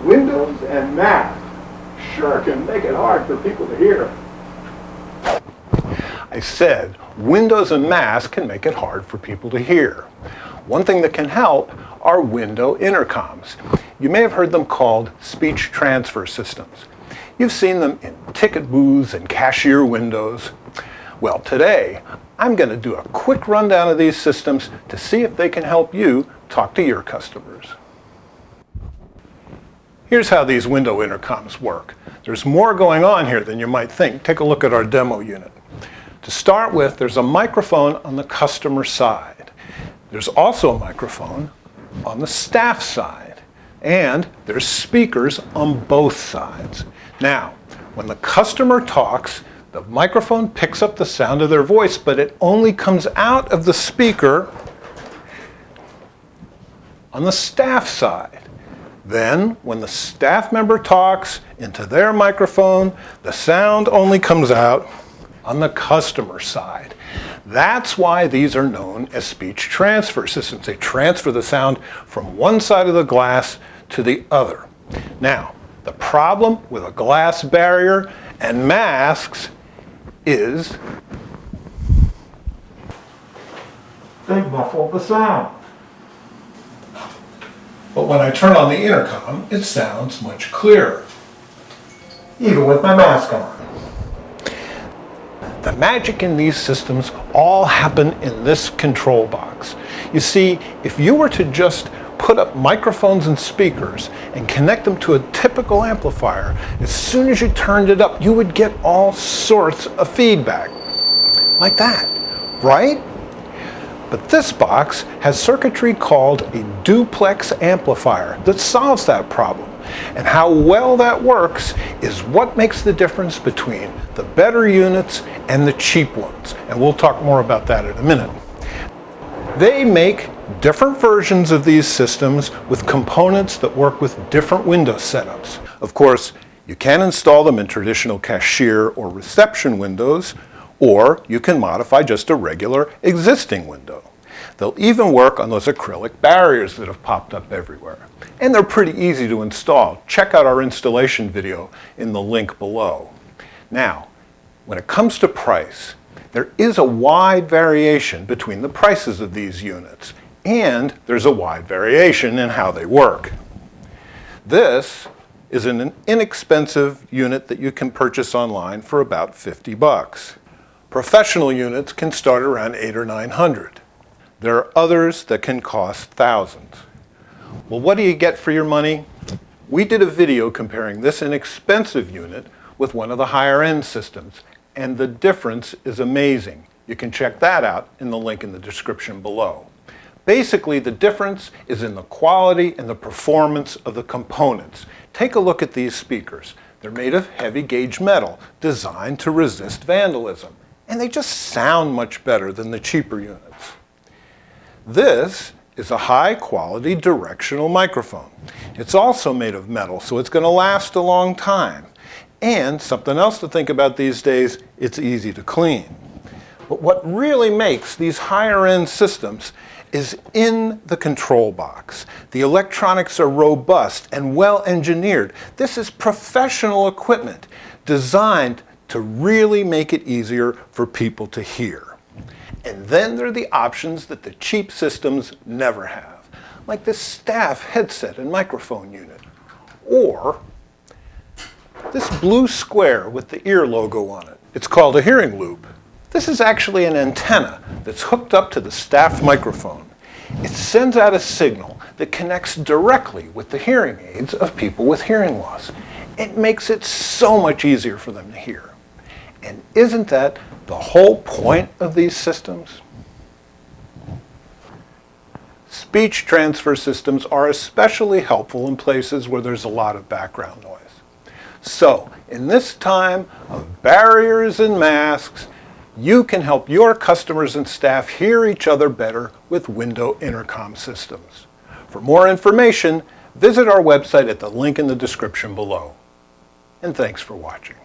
Windows and masks sure can make it hard for people to hear. I said windows and masks can make it hard for people to hear. One thing that can help are window intercoms. You may have heard them called speech transfer systems. You've seen them in ticket booths and cashier windows. Well, today I'm going to do a quick rundown of these systems to see if they can help you talk to your customers. Here's how these window intercoms work. There's more going on here than you might think. Take a look at our demo unit. To start with, there's a microphone on the customer side. There's also a microphone on the staff side. And there's speakers on both sides. Now, when the customer talks, the microphone picks up the sound of their voice, but it only comes out of the speaker on the staff side. Then, when the staff member talks into their microphone, the sound only comes out on the customer side. That's why these are known as speech transfer systems. They transfer the sound from one side of the glass to the other. Now, the problem with a glass barrier and masks is they muffle the sound. But when I turn on the intercom, it sounds much clearer, even with my mask on. The magic in these systems all happen in this control box. You see, if you were to just put up microphones and speakers and connect them to a typical amplifier, as soon as you turned it up, you would get all sorts of feedback. Like that, right? But this box has circuitry called a duplex amplifier that solves that problem. And how well that works is what makes the difference between the better units and the cheap ones. And we'll talk more about that in a minute. They make different versions of these systems with components that work with different window setups. Of course, you can install them in traditional cashier or reception windows, or you can modify just a regular existing window. They'll even work on those acrylic barriers that have popped up everywhere. And they're pretty easy to install. Check out our installation video in the link below. Now, when it comes to price, there is a wide variation between the prices of these units, and there's a wide variation in how they work. This is an inexpensive unit that you can purchase online for about $50. Professional units can start around $800 or $900. There are others that can cost thousands. Well, what do you get for your money? We did a video comparing this inexpensive unit with one of the higher end systems, and the difference is amazing. You can check that out in the link in the description below. Basically, the difference is in the quality and the performance of the components. Take a look at these speakers. They're made of heavy gauge metal, designed to resist vandalism, and they just sound much better than the cheaper units. This is a high-quality directional microphone. It's also made of metal, so it's going to last a long time. And something else to think about these days, it's easy to clean. But what really makes these higher-end systems is in the control box. The electronics are robust and well-engineered. This is professional equipment designed to really make it easier for people to hear. And then there are the options that the cheap systems never have, like this staff headset and microphone unit, or this blue square with the ear logo on it. It's called a hearing loop. This is actually an antenna that's hooked up to the staff microphone. It sends out a signal that connects directly with the hearing aids of people with hearing loss. It makes it so much easier for them to hear. And isn't that the whole point of these systems? Speech transfer systems are especially helpful in places where there's a lot of background noise. So, in this time of barriers and masks, you can help your customers and staff hear each other better with window intercom systems. For more information, visit our website at the link in the description below. And thanks for watching.